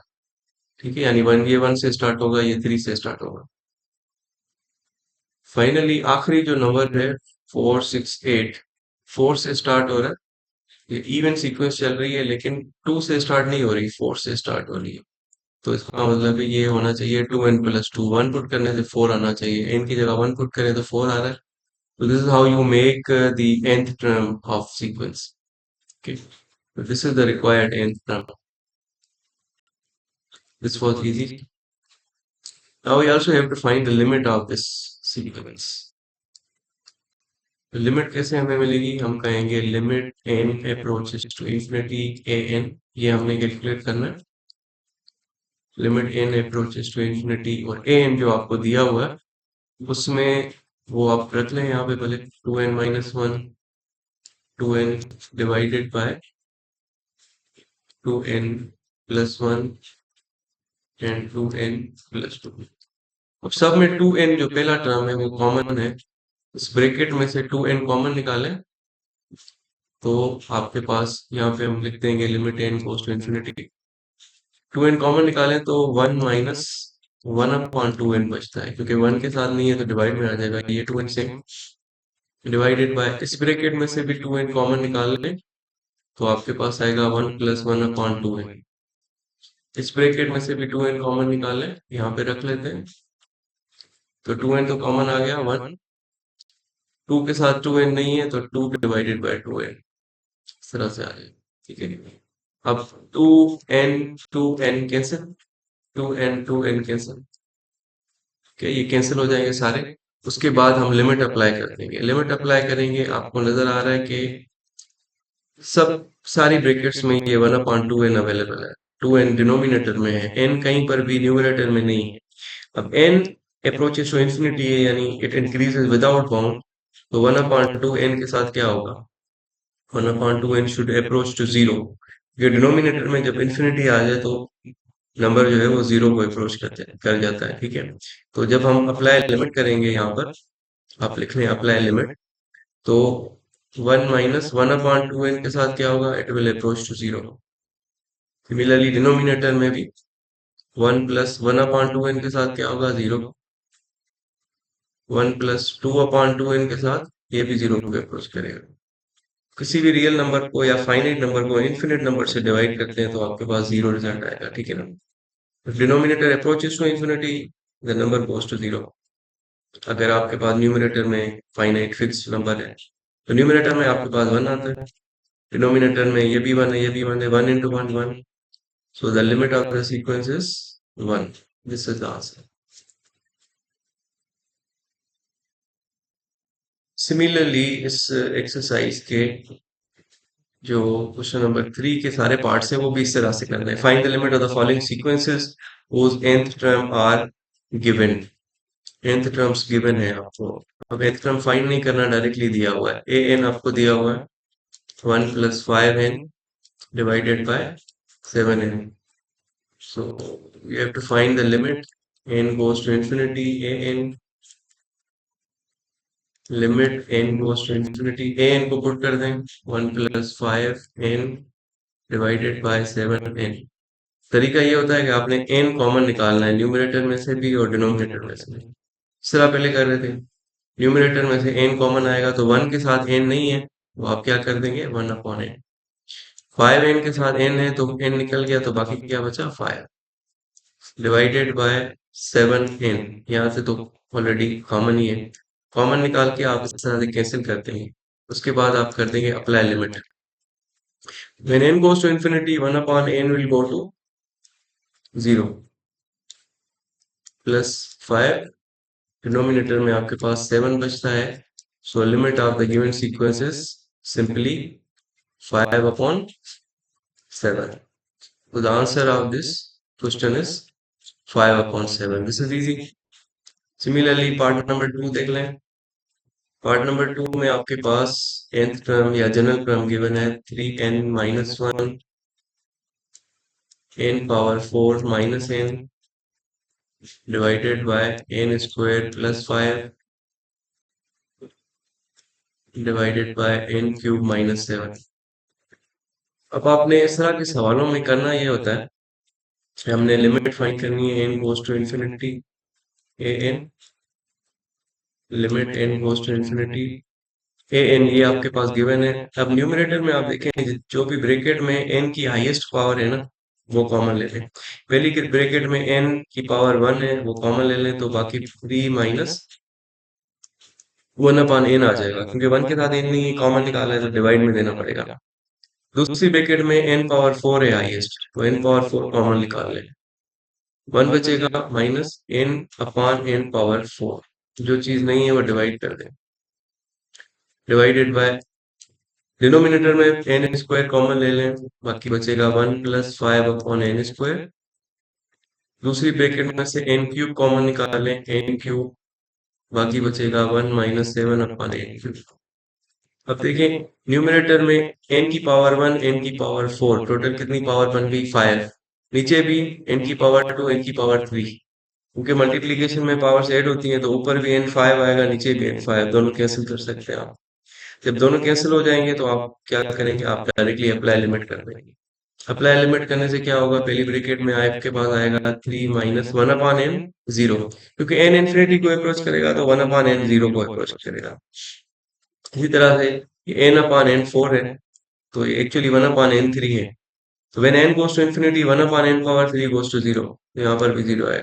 ठीक है, यानी 1, ये 1 से स्टार्ट होगा, ये 3 से स्टार्ट होगा। फाइनली आखिरी जो नंबर है 4, 6, 8, 4 से स्टार्ट हो रहा है। ये इवन सीक्वेंस चल रही है लेकिन 2 से स्टार्ट नहीं हो रही, 4 से स्टार्ट हो रही है। तो इसका मतलब है ये होना चाहिए 2n+2। 1 पुट करने से 4 आना चाहिए, n की जगह 1 पुट करें तो 4 आ रहा है। तो this is how you make the nth term of sequence. Okay, this is the required nth term. This was easy. Now we also have to find the limit of this sequence. तो limit कैसे हमें मिलेगी, हम कहेंगे limit n approaches to infinity an, ये हमने calculate करना है। Limit n approaches to infinity, और an जो आपको दिया हुआ है उसमें वो आप रख लें यहाँ पे पहले 2n - 1, 2n divided by 2n plus 1 and 2n plus 2। अब सब में 2n जो पहला टर्म है वो कॉमन है, इस ब्रैकेट में से 2n कॉमन निकालें तो आपके पास यहाँ पे हम लिख देंगे limit n goes to infinity. 2n common निकालें तो 1 माइनस 1/2n बचता है, क्योंकि 1 के साथ नहीं है तो डिवाइड में आ जाएगा, ये 2n से डिवाइडेड बाय इस ब्रैकेट में से भी 2n कॉमन निकाल लें तो आपके पास आएगा 1 प्लस 1/2n। इस ब्रैकेट में से भी 2n कॉमन निकालें, यहाँ पे रख लेते हैं तो 2n तो कॉमन आ गया 1, 2 के साथ 2n नहीं है तो 2 डिवाइडेड बाय 2n इस तरह से आ जाएगा। ठीक है, अब 2n cancel, 2n cancel, okay, ये कैंसिल हो जाएंगे सारे। उसके बाद हम लिमिट अप्लाई कर देंगे, लिमिट अप्लाई करेंगे आपको नजर आ रहा है कि सब सारी ब्रैकेट्स में ये 1/2n अवेलेबल है, 2n डिनोमिनेटर में है, n कहीं पर भी न्यूमरेटर में नहीं है। अब n अप्रोचेस टू इंफिनिटी है, यानी इट इंक्रीजेस विदाउट बाउंड, तो 1/2n के साथ क्या होगा, 1/2n should approach to zero. ये डिनोमिनेटर में जब इंफिनिटी आ जाए तो नंबर जो है वो जीरो को अप्रोच कर जाता है। ठीक है, तो जब हम अप्लाई लिमिट करेंगे यहाँ पर, आप लिख लें अप्लाई लिमिट, तो 1 माइनस 1/2n के साथ क्या होगा, it will approach to zero. Similarly denominator में भी 1 प्लस 1/2n के साथ क्या होगा, जीरो। 1 प्लस 2/2n के साथ ये भी जीरो को अप्रोच करेगा। किसी भी रियल नंबर को या फाइनाइट नंबर को इन्फिनिट नंबर से डिवाइड करते हैं तो आपके पास जीरो रिजल्ट आएगा। ठीक है ना, denominator approaches to infinity, the number goes to zero. अगर आपके पास न्यूमरेटर में फाइनाइट फिक्स नंबर है तो न्यूमरेटर में आपके पास 1 आता है, डिनोमिनेटर में ये भी 1 है, ये भी 1 है, 1 into 1 1, so the limit of the sequence is 1। this is the answer। Similarly इस एक्सरसाइज के जो क्वेश्चन नंबर 3 के सारे पार्ट्स हैं वो भी इस तरह से करना है। Find the limit of the following sequences whose nth term are given. nth terms given है आपको, अब nth टर्म फाइंड नहीं करना, डायरेक्टली दिया हुआ है, ए एन आपको दिया हुआ है 1 plus 5n divided by 7n, so you have to find the limit, n goes to infinity, an limit n goes to infinity, an को पुट कर दें 1 plus 5n divided by 7n। तरीका ये होता है कि आपने n कॉमन निकालना है न्यूमरेटर में से भी और डिनोमिनेटर में से भी। इस तरह पहले कर रहे थे, न्यूमरेटर में से n कॉमन आएगा तो 1 के साथ n नहीं है तो आप क्या कर देंगे 1/n। 5n के साथ n है तो n निकल गया तो बाकी क्या बचा 5 डिवाइडेड बाय 7n। यहाँ से तो ऑलरेडी कॉमन ही है, कॉमन निकाल के आप इस तरह से कैंसिल करते हैं। उसके बाद आप कर देंगे apply limit, when n goes to infinity 1/n will go to 0 plus 5, denominator में आपके पास 7 बचता है, so limit of the given sequence is simply 5/7। so the answer of this question is 5/7। this is easy। Similarly part number 2 देख लें। Part number 2 में आपके पास nth term या general term given है 3n minus 1 n power 4 minus n divided by n square plus 5 divided by n cube minus 7। अब आपने इस तरह के सवालों में करना ये होता है कि हमने लिमिट फाइंड करनी है, n goes to infinity an, limit n goes to infinity an, ये आपके पास गिवन है। अब न्यूमरेटर में आप देखें जो भी ब्रैकेट में n की हाईएस्ट पावर है ना वो कॉमन ले लें, पहली के ब्रैकेट में n की पावर 1 है वो कॉमन ले लें तो बाकी 3 माइनस 1/n आ जाएगा, क्योंकि 1 के साथ n नहीं कॉमन निकाला है तो डिवाइड में देना पड़ेगा। दूसरी ब्रैकेट में n पावर 4 है हाईएस्ट तो n पावर 4 कॉमन निकाल लें, 1 बचेगा माइनस n/n पावर 4, जो चीज नहीं है वो डिवाइड कर दें, डिवाइडेड बाय डिनोमिनेटर में n स्क्वायर कॉमन ले लें, बाकी बचेगा 1 प्लस 5/n स्क्वायर। दूसरी ब्रैकेट में से n क्यूब कॉमन निकालें, n क्यूब, बाकी बचेगा 1 माइनस 7/n क्यूब। अब देखिए न्यूमरेटर में n की पावर 1 n की पावर 4 टोटल कितनी पावर बन गई 5। नीचे भी n की पावर 2 n की पावर 3, क्योंकि मल्टीप्लिकेशन में पावर्स ऐड होती हैं तो ऊपर भी n5 आएगा नीचे भी n5, दोनों कैंसिल कर सकते हैं आप। जब दोनों कैंसिल हो जाएंगे तो आप क्या करेंगे, आप डायरेक्टली अप्लाई लिमिट कर देंगे। अप्लाई लिमिट करने से क्या होगा, पहली ब्रैकेट में आपके पास आएगा 3 माइनस 1/n 0, क्योंकि n इन्फिनिटी को अप्रोच करेगा तो 1/n 0 को अप्रोच करेगा। इसी तरह से n/n 4 है तो एक्चुअली 1/n 3 है, तो when n goes to infinity 1/n power 3 goes to 0, तो यहाँ पर भी 0 है।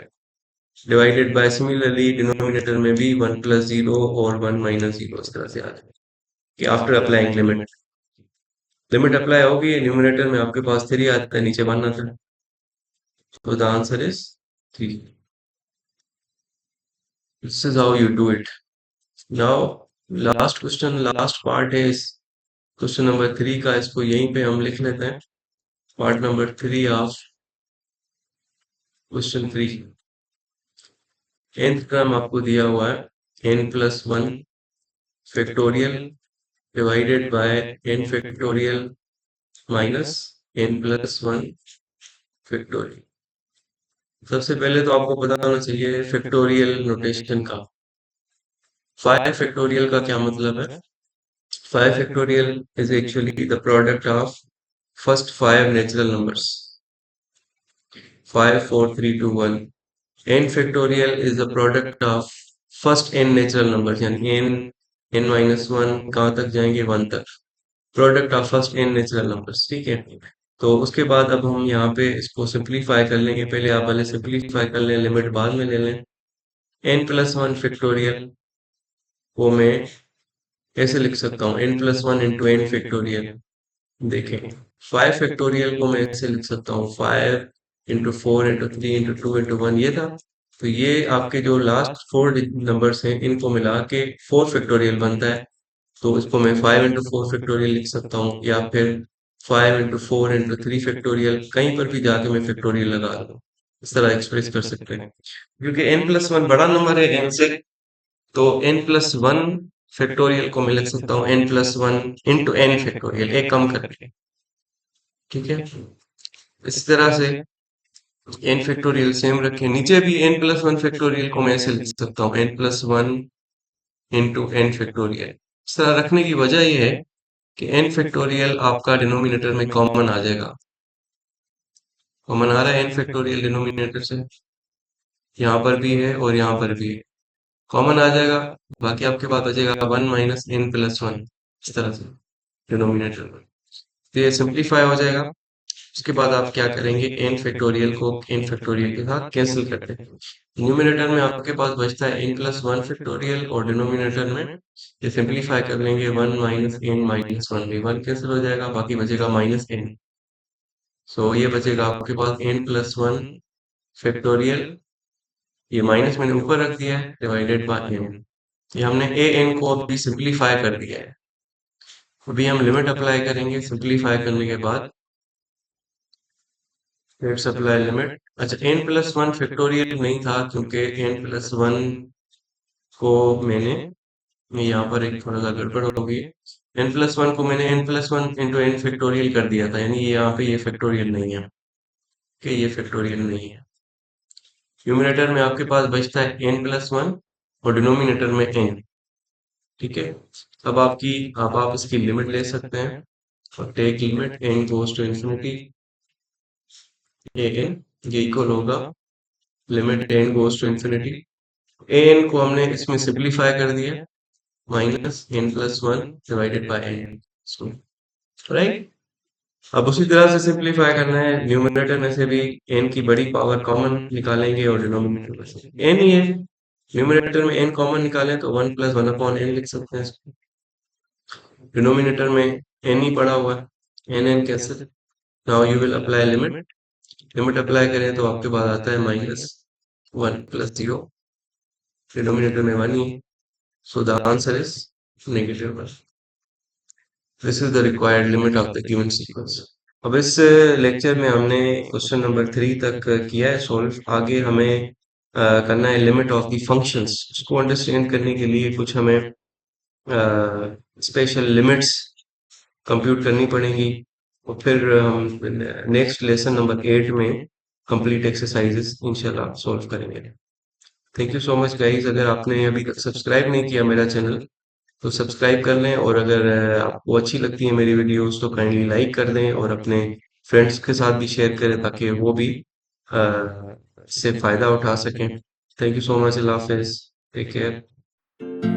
डिवाइडेड बाय सिमिलरली डिनोमिनेटर में भी 1 प्लस 0 और 1 माइनस 0 इस तरह से आ जाए कि after applying limit, limit apply होगी न्यूमरेटर में आपके पास 3 आता है, नीचे 1 आता है, तो the answer is 3। This is how you do it. Now last question, last part है इस क्वेश्चन नंबर 3 का, इसको यहीं पे हम लिख लेते हैं। Part number 3 of question 3। nth term आपको दिया हुआ है n+1 factorial divided by n factorial minus n+1 factorial. सबसे पहले तो आपको पता होना चाहिए फैक्टोरियल नोटेशन का। 5 फैक्टोरियल का क्या मतलब है? 5 factorial is actually the product of first 5 natural numbers, 5 4 3 2 1। n factorial is the product of first n natural numbers, यानी n minus 1 कहाँ तक जाएंगे 1 तक, product of first n natural numbers, ठीक है। तो उसके बाद अब हम यहाँ पे इसको सिंप्लीफाई कर लेंगे, पहले आप पहले सिंप्लीफाई कर लें, लिमिट बाद में ले लें। n+1 फैक्टोरियल को मैं ऐसे लिख सकता हूँ n+1 इंटू n फैक्टोरियल। देखें 5 फैक्टोरियल को मैं ऐसे लिख सकता हूँ 5 इंटू 4 इंटू 3 इंटू 2 इंटू 1, ये था। तो ये आपके जो लास्ट 4 नंबर्स हैं इनको मिला के 4 फैक्टोरियल बनता है, तो इसको मैं 5 इंटू 4 फैक्टोरियल लिख सकता हूँ, या फिर 5 इंटू 4 इंटू 3 फैक्टोरियल, कहीं पर भी जाके मैं फैक्टोरियल लगा दूँ, इस तरह एक्सप्रेस कर सकते हैं। क्योंकि n+1 बड़ा नंबर है n से, तो n+1 फैक्टोरियल को मैं लिख सकता हूँ n+1 इंटू n फैक्टोरियल, एक कम करके, ठीक है। इस तरह से n फैक्टोरियल सेम रखें, नीचे भी n+1 फैक्टोरियल को मैं ऐसे लिख सकता हूँ n+1 इंटू n फैक्टोरियल। इस तरह रखने की वजह यह है कि n फैक्टोरियल आपका डिनोमिनेटर में कॉमन आ जाएगा। कॉमन आ रहा है n फैक्टोरियल डिनोमिनेटर से, यहाँ पर भी है और यहाँ पर भी है, कॉमन आ जाएगा। बाकी आपके पास बचेगा 1 माइनस n+1, इस तरह से डिनोमिनेटर में, तो ये सिंप्लीफाई हो जाएगा। उसके बाद आप क्या करेंगे, n फैक्टोरियल को n फैक्टोरियल के साथ कैंसिल करते हैं। न्यूमिनेटर में आपके पास बचता है n+1 फैक्टोरियल, और डिनोमिनेटर में ये सिंप्लीफाई कर लेंगे 1 माइनस n-1 भी 1 कैंसिल हो जाएगा, बाकी बचेगा माइनस n। सो ये बचेगा आपके पास n+1 फैक्टोरियल, ये माइनस मैंने ऊपर रख दिया है, डिवाइडेड बाय n। ये हमने an को अभी सिंप्लीफाई कर दिया है। अभी हम लिमिट अप्लाई करेंगे सिंप्लीफाई करने के बाद, लेट्स अप्लाई लिमिट। अच्छा n+1 फैक्टोरियल नहीं था, क्योंकि n+1 को मैं यहाँ पर एक थोड़ा सा गड़बड़ हो गई, n+1 को मैंने n+1 इंटू n फैक्टोरियल कर दिया था, यानी ये यहाँ पे ये फैक्टोरियल नहीं है, कि ये फैक्टोरियल नहीं है। न्यूमिनेटर में आपके पास बचता है n+1 और डिनोमिनेटर में n, ठीक है। अब आप इसकी लिमिट ले सकते हैं, और take limit n goes to infinity an, ये इक्वल होगा limit n goes to infinity, an को हमने इसमें सिंप्लीफाई कर दिया, minus n+1 divided by n, right. अब उसी तरह से सिंप्लीफाई करना है, न्यूमरेटर में से भी n की बड़ी पावर कॉमन निकालेंगे, और डिनोमिनेटर में से n ही है, न्यूमरेटर में n कॉमन निकालें तो 1 + 1/n लिख सकते हैं इसको। डिनोमिनेटर में n ही पड़ा हुआ है, n cancel. Now you will apply limit, limit apply करें तो आपके पास आता है -1 + 0, डिनोमिनेटर में 1 ही है, so the answer is -1। This is the required limit of the given sequence. अब इस लेक्चर में हमने क्वेश्चन नंबर 3 तक किया है सॉल्व, आगे हमें करना है लिमिट ऑफ द फंक्शंस। उसको अंडरस्टैंड करने के लिए कुछ हमें स्पेशल लिमिट्स कंप्यूट करनी पड़ेंगी और फिर हम नेक्स्ट लेसन नंबर 8 में कंप्लीट एक्सरसाइजेस इंशाल्लाह सॉल्व करेंगे। Thank you so much guys. अगर आपने अभी तक सब्सक्राइब नहीं किया मेरा चैनल तो सब्सक्राइब कर लें, और अगर आपको अच्छी लगती है मेरी वीडियोस तो काइंडली लाइक कर दें और अपने फ्रेंड्स के साथ भी शेयर करें ताकि वो भी इससे फ़ायदा उठा सकें। Thank you so much. अल्लाह हाफ़िज़। Take care.